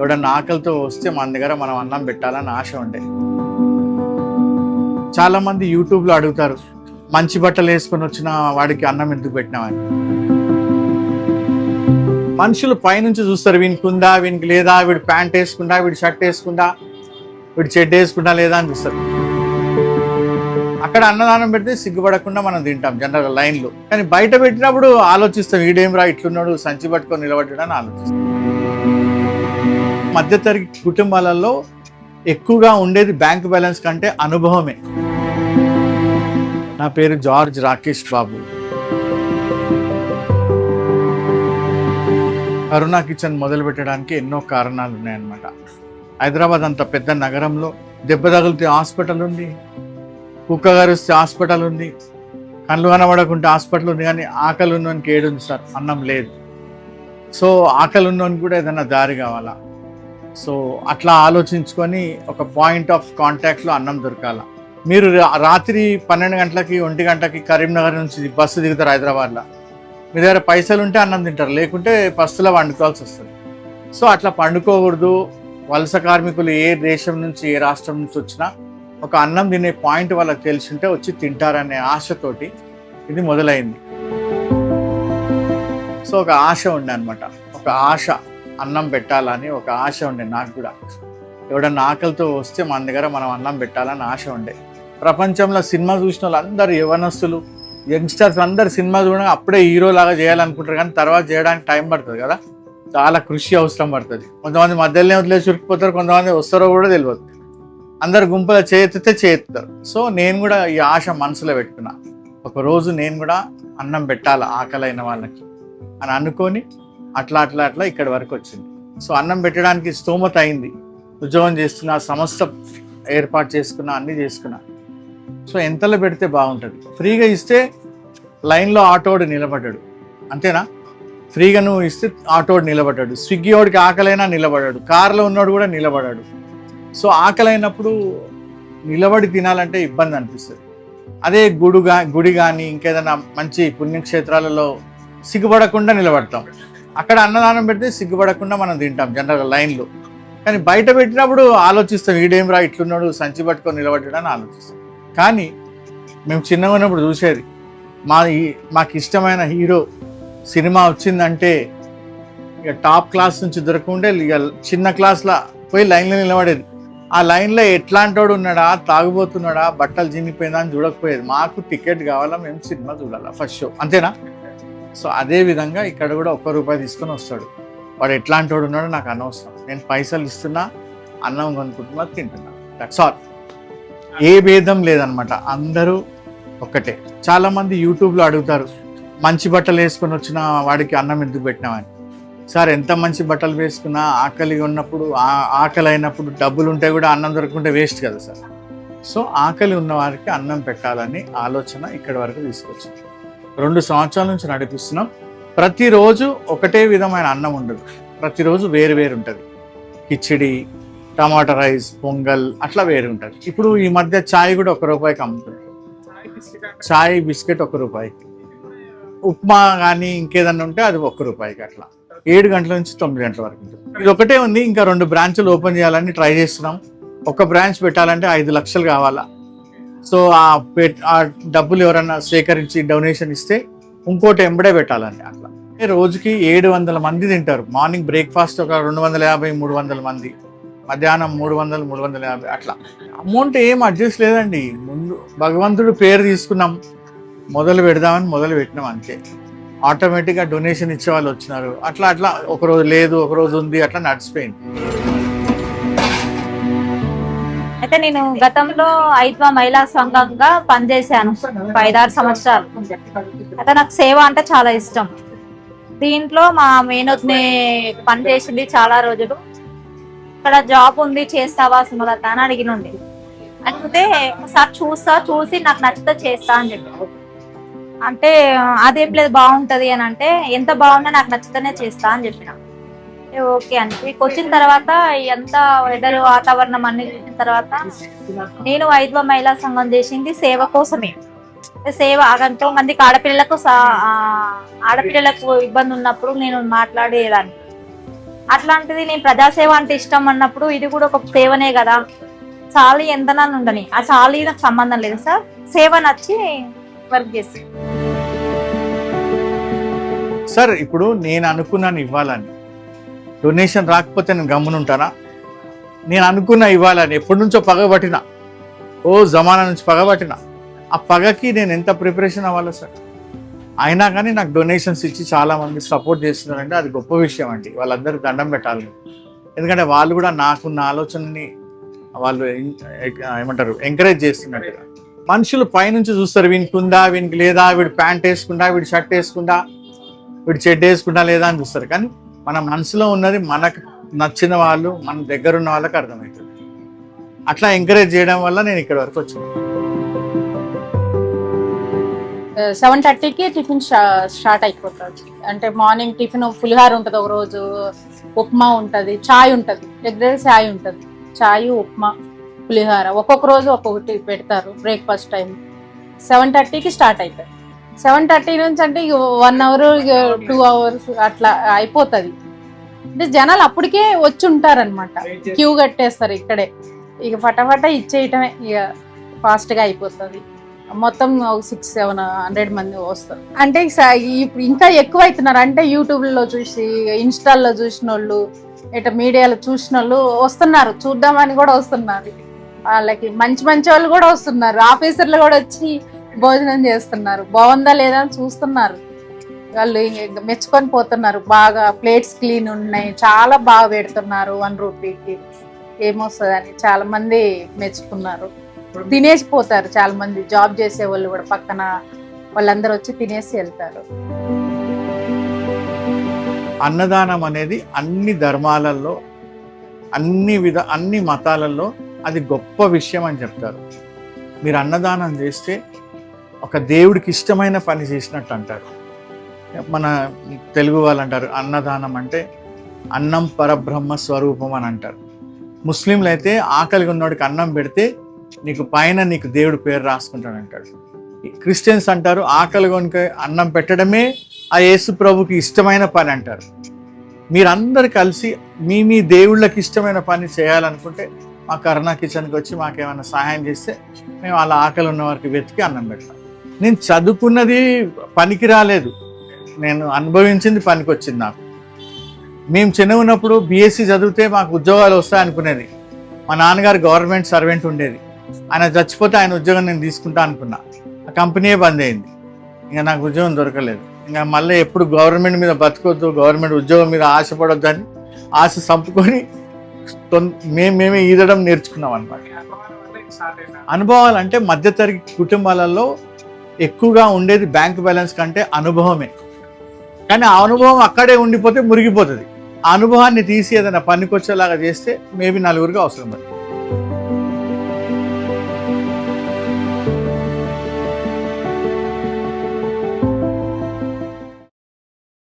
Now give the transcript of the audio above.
ఎవడన్నా ఆకలితో వస్తే మన దగ్గర మనం అన్నం పెట్టాలని ఆశ ఉండే. చాలా మంది యూట్యూబ్లో అడుగుతారు, మంచి బట్టలు వేసుకొని వచ్చిన వాడికి అన్నం ఎందుకు పెట్టినామని. మనుషులు పైనుంచి చూస్తారు, వీనికి ఉందా, వీనికి లేదా, వీడు ప్యాంట్ వేసుకుంటా, వీడు షర్ట్ వేసుకుంటా, వీడు చెడ్డ వేసుకుంటా లేదా అని చూస్తారు. అక్కడ అన్నదానం పెడితే సిగ్గుపడకుండా మనం తింటాం జనరల్గా లైన్లో. కానీ బయట పెట్టినప్పుడు ఆలోచిస్తాం, వీడేం రా ఇట్లున్నాడు సంచి పట్టుకొని నిలబడ్డాడని ఆలోచిస్తాం. మధ్యతరగతి కుటుంబాలలో ఎక్కువగా ఉండేది బ్యాంక్ బ్యాలెన్స్ కంటే అనుభవమే. నా పేరు జార్జ్ రాకేష్ బాబు. కరుణా కిచెన్ మొదలు పెట్టడానికి ఎన్నో కారణాలు ఉన్నాయన్నమాట. హైదరాబాద్ అంత పెద్ద నగరంలో దెబ్బ తగిలితే హాస్పిటల్ ఉంది, కుక్క గరిస్తే హాస్పిటల్ ఉంది, కళ్ళు కనబడకుంటే హాస్పిటల్ ఉంది. కానీ ఆకలి ఉన్నోనికి ఏడుంది సార్, అన్నం లేదు. సో ఆకలి ఉన్నోనికి కూడా ఏదైనా దారి కావాలా. సో అట్లా ఆలోచించుకొని ఒక పాయింట్ ఆఫ్ కాంటాక్ట్లో అన్నం దొరకాల. మీరు రాత్రి 12 గంటలకి 1 గంటకి కరీంనగర్ నుంచి బస్సు దిగుతారు హైదరాబాద్లో. మీ దగ్గర పైసలు ఉంటే అన్నం తింటారు, లేకుంటే బస్సులో వండుకోవాల్సి వస్తుంది. సో అట్లా పండుకోకూడదు. వలస కార్మికులు ఏ దేశం నుంచి ఏ రాష్ట్రం నుంచి వచ్చినా ఒక అన్నం తినే పాయింట్ వాళ్ళకి తెలిసి ఉంటే వచ్చి తింటారనే ఆశతోటి ఇది మొదలైంది. సో ఒక ఆశ ఉండే అనమాట, ఒక ఆశ, అన్నం పెట్టాలని ఒక ఆశ ఉండే నాకు కూడా. ఎవడన్నా ఆకలితో వస్తే మన దగ్గర మనం అన్నం పెట్టాలని ఆశ ఉండే. ప్రపంచంలో సినిమా చూసిన వాళ్ళు అందరు యవనస్తులు, యంగ్స్టర్స్ అందరు సినిమా చూడగా అప్పుడే హీరో లాగా చేయాలనుకుంటారు, కానీ తర్వాత చేయడానికి టైం పడుతుంది కదా, చాలా కృషి అవసరం పడుతుంది. కొంతమంది మధ్యలోనే వదిలేసి చురుకుపోతారు, కొంతమంది వస్తారో కూడా తెలియదు. అందరు గుంపులో చేస్తారు. సో నేను కూడా ఈ ఆశ మనసులో పెట్టుకున్నా, ఒకరోజు నేను కూడా అన్నం పెట్టాలి ఆకలైన వాళ్ళకి అని అనుకొని అట్లా ఇక్కడి వరకు వచ్చింది. సో అన్నం పెట్టడానికి స్తోమత అయింది. ఉద్యోగం చేస్తున్నా, సంస్థ ఏర్పాటు చేసుకున్నా, అన్నీ చేసుకున్నా. సో ఎంతలో పెడితే బాగుంటుంది. ఫ్రీగా ఇస్తే లైన్లో ఆటోడు నిలబడ్డాడు, అంతేనా? ఫ్రీగా నువ్వు ఇస్తే ఆటోడు నిలబడ్డాడు, స్విగ్గీ వాడికి ఆకలైనా నిలబడ్డాడు, కార్లో ఉన్నోడు కూడా నిలబడ్డాడు. సో ఆకలైనప్పుడు నిలబడి తినాలంటే ఇబ్బంది అనిపిస్తుంది. అదే గుడి కానీ ఇంకేదైనా మంచి పుణ్యక్షేత్రాలలో సిగ్గుపడకుండా నిలబడతాం. అక్కడ అన్నదానం పెడితే సిగ్గుపడకుండా మనం తింటాం జనరల్గా లైన్లో. కానీ బయట పెట్టినప్పుడు ఆలోచిస్తాం, వీడేం రా ఇట్లున్నాడు సంచి పట్టుకొని నిలబడ్డాడని ఆలోచిస్తాం. కానీ మేము చిన్నగా ఉన్నప్పుడు చూసేది, మాకు ఇష్టమైన హీరో సినిమా వచ్చిందంటే ఇక టాప్ క్లాస్ నుంచి దొరకకుంటే ఇక చిన్న క్లాస్లో పోయి లైన్లో నిలబడేది. ఆ లైన్లో ఎట్లాంటి వాడు ఉన్నాడా, తాగుబోతున్నాడా, బట్టలు చినిగిపోయిందా అని చూడకపోయేది. మాకు టికెట్ కావాలా, మేము సినిమా చూడాలా ఫస్ట్ షో, అంతేనా? సో అదే విధంగా ఇక్కడ కూడా ₹1 తీసుకొని వస్తాడు. వాడు ఎట్లాంటి వాడు ఉన్నాడో నాకు అనవసరం, నేను పైసలు ఇస్తున్నా, అన్నం కొనుక్కుంటున్నా, తింటున్నా, దట్స్ ఆల్. ఏ భేదం లేదనమాట, అందరూ ఒక్కటే. చాలామంది యూట్యూబ్లో అడుగుతారు, మంచి బట్టలు వేసుకొని వచ్చిన వాడికి అన్నం ఎందుకు పెట్టినామని. సార్ ఎంత మంచి బట్టలు వేసుకున్నా ఆకలి ఉన్నప్పుడు, ఆకలి అయినప్పుడు డబ్బులు ఉంటే కూడా అన్నం దొరకకుంటే వేస్ట్ కదా సార్. సో ఆకలి ఉన్న వారికి అన్నం పెట్టాలని ఆలోచన ఇక్కడి వరకు తీసుకొచ్చింది. 2 సంవత్సరాల నుంచి నడిపిస్తున్నాం. ప్రతిరోజు ఒకటే విధమైన అన్నం ఉండదు, ప్రతిరోజు వేరు ఉంటుంది. కిచిడి, టమాటా రైస్, పొంగల్ అట్లా వేరు ఉంటుంది. ఇప్పుడు ఈ మధ్య ఛాయ్ కూడా ₹1 అమ్ముతుంది. ఛాయ్ బిస్కెట్ ₹1, ఉప్మా కానీ ఇంకేదన్నా ఉంటే అది ₹1 అట్లా. 7 గంటల నుంచి 9 గంటల వరకు ఉంటుంది. ఇది ఒకటే ఉంది, ఇంకా 2 బ్రాంచ్లు ఓపెన్ చేయాలని ట్రై చేస్తున్నాం. ఒక బ్రాంచ్ పెట్టాలంటే 5 లక్షలు కావాలా. సో ఆ డబ్బులు ఎవరన్నా సేకరించి డొనేషన్ ఇస్తే ఇంకోటి ఎంబడే పెట్టాలండి. అట్లా రోజుకి 700 మంది తింటారు. మార్నింగ్ బ్రేక్ఫాస్ట్ ఒక 250-300 మంది, మధ్యాహ్నం 300-350 అట్లా. అమౌంట్ ఏం అడ్జస్ట్ లేదండి. ముందు భగవంతుడు పేరు తీసుకున్నాం, మొదలు పెట్టినాం అంతే. ఆటోమేటిక్గా డొనేషన్ ఇచ్చే వాళ్ళు వచ్చినారు. అట్లా ఒకరోజు లేదు, ఒకరోజు ఉంది, అట్లా నడిచిపోయింది. అయితే నేను గతంలో ఐద్వా మహిళా సంఘంగా పనిచేశాను 5-6 సంవత్సరాలు. అయితే నాకు సేవ అంటే చాలా ఇష్టం. దీంట్లో మా మేనొత్ని పనిచేసింది చాలా రోజులు. ఇక్కడ జాబ్ ఉంది, చేస్తావా సుమలత అని అడిగినండి. అడిగితే ఒకసారి చూసి నాకు నచ్చితే చేస్తా అని చెప్పాను. అంటే అదేం లేదు, బాగుంటది అని అంటే, ఎంత బాగున్నా నాకు నచ్చితేనే చేస్తా అని చెప్పిన. ఓకే అని వచ్చిన తర్వాత ఎంత వెదర్ వాతావరణం అన్ని చూసిన తర్వాత నేను ఐద్వా మహిళా సంఘం చేసింది సేవ కోసమే. సేవ ఎంతో మందికి ఆడపిల్లలకు ఇబ్బంది ఉన్నప్పుడు నేను మాట్లాడేదాన్ని. అట్లాంటిది నేను ప్రజాసేవ అంటే ఇష్టం అన్నప్పుడు ఇది కూడా ఒక సేవనే కదా. చాలీ ఎంతనని ఉండని, ఆ చాలీ నాకు సంబంధం లేదు సార్. సేవ నచ్చి వర్క్ చేసి సార్ ఇప్పుడు నేను అనుకున్నాను ఇవ్వాలని, డొనేషన్ రాకపోతే నేను గమ్మునుంటానా? నేను అనుకున్నా ఇవ్వాలని, ఎప్పటి నుంచో పగబట్టిన, జమానా నుంచి పగబట్టిన. ఆ పగకి నేను ఎంత ప్రిపరేషన్ అవ్వాలి సార్. అయినా కానీ నాకు డొనేషన్స్ ఇచ్చి చాలామంది సపోర్ట్ చేస్తున్నారంటే అది గొప్ప విషయం అండి. వాళ్ళందరికీ దండం పెట్టాలి. ఎందుకంటే వాళ్ళు కూడా నాకున్న ఆలోచనని వాళ్ళు ఏమంటారు ఎంకరేజ్ చేస్తున్నట్టుగా. మనుషులు పైనుంచి చూస్తారు, వీనికి ఉందా, వీనికి లేదా, వీడు ప్యాంట్ వేసుకుంటా, వీడు షర్ట్ వేసుకుంటా, వీడు చెడ్డ వేసుకుంటా లేదా అని చూస్తారు. కానీ మన మనసులో ఉన్నది మనకు నచ్చిన వాళ్ళు, మన దగ్గర ఉన్న వాళ్ళకి అర్థమవుతుంది. అట్లా ఎంకరేజ్ చేయడం వల్ల నేను ఇక్కడి వరకు వచ్చాను. 7:30కి టిఫిన్ స్టార్ట్ అయిపోతుంది. అంటే మార్నింగ్ టిఫిన్ పులిహార ఉంటుంది, ఒక రోజు ఉప్మా ఉంటుంది, చాయ్ ఉంటుంది, రెగ్యులర్ చాయ్ ఉంటుంది. చాయ్, ఉప్మా, పులిహార ఒక్కొక్క రోజు ఒక్కొక్కటి పెడతారు. బ్రేక్ఫాస్ట్ టైం 7:30కి స్టార్ట్ అవుతుంది. 7:30 నుంచి అంటే 1 అవర్ 2 అవర్స్ అట్లా అయిపోతుంది. అంటే జనాలు అప్పటికే వచ్చి ఉంటారనమాట, క్యూ కట్టేస్తారు ఇక్కడే. ఇక ఫటాఫట ఇచ్చేయటమే, ఇక ఫాస్ట్గా అయిపోతుంది. మొత్తం 600-700 మంది వస్తారు. అంటే ఇప్పుడు ఇంకా ఎక్కువ అవుతున్నారు. అంటే యూట్యూబ్లో చూసి, ఇన్స్టాల్లో చూసిన వాళ్ళు, ఇట్లా మీడియాలో చూసిన వాళ్ళు వస్తున్నారు, చూద్దామని కూడా వస్తున్నారు. వాళ్ళకి మంచి మంచి వాళ్ళు కూడా వస్తున్నారు, ఆఫీసర్లు కూడా వచ్చి భోజనం చేస్తున్నారు. బాగుందా లేదా అని చూస్తున్నారు. వాళ్ళు మెచ్చుకొని పోతున్నారు. బాగా ప్లేట్స్ క్లీన్ ఉన్నాయి, చాలా బాగా పెడుతున్నారు. 1 రూపీకి ఏమొస్తుందని చాలా మంది మెచ్చుకున్నారు. తినేసి పోతారు. చాలా మంది జాబ్ చేసే వాళ్ళు కూడా పక్కన వాళ్ళందరూ వచ్చి తినేసి వెళ్తారు. అన్నదానం అనేది అన్ని ధర్మాలలో, అన్ని మతాలలో అది గొప్ప విషయం అని చెప్తారు. మీరు అన్నదానం చేస్తే ఒక దేవుడికి ఇష్టమైన పని చేసినట్టు అంటారు. మన తెలుగు వాళ్ళు అంటారు అన్నదానం అంటే అన్నం పరబ్రహ్మ స్వరూపం అని అంటారు. ముస్లింలు అయితే ఆకలిగా ఉన్నోడికి అన్నం పెడితే నీకు దేవుడి పేరు రాసుకుంటాడు అంటాడు. క్రిస్టియన్స్ అంటారు ఆకలిగా అన్నం పెట్టడమే ఆ యేసు ప్రభుకి ఇష్టమైన పని అంటారు. మీరందరు కలిసి మీ దేవుళ్ళకి ఇష్టమైన పని చేయాలనుకుంటే మా కరుణా కిచెన్కి వచ్చి మాకేమైనా సహాయం చేస్తే మేము అలా ఆకలి ఉన్న వారికి వెతికి అన్నం పెడతాం. నేను చదువుకున్నది పనికి రాలేదు, నేను అనుభవించింది పనికి వచ్చింది నాకు. మేము చిన్న ఉన్నప్పుడు బీఎస్సీ చదివితే మాకు ఉద్యోగాలు వస్తాయనుకునేది. మా నాన్నగారు గవర్నమెంట్ సర్వెంట్ ఉండేది, ఆయన చచ్చిపోతే ఆయన ఉద్యోగం నేను తీసుకుంటా అనుకున్నా. ఆ కంపెనీయే బంద్ అయింది, ఇంకా నాకు ఉద్యోగం దొరకలేదు. ఇంకా మళ్ళీ ఎప్పుడు గవర్నమెంట్ మీద బతకొద్దు, గవర్నమెంట్ ఉద్యోగం మీద ఆశపడొద్దు అని ఆశ చంపుకొని మేమే ఈదడం నేర్చుకున్నాం అనమాట. అనుభవాలు అంటే మధ్యతరగతి కుటుంబాలలో ఎక్కువగా ఉండేది బ్యాంక్ బ్యాలెన్స్ కంటే అనుభవమే. కానీ ఆ అనుభవం అక్కడే ఉండిపోతే మురిగిపోతుంది. ఆ అనుభవాన్ని తీసి ఏదైనా పనికొచ్చేలాగా చేస్తే మేబీ నలుగురికి అవసరం పడుతుంది.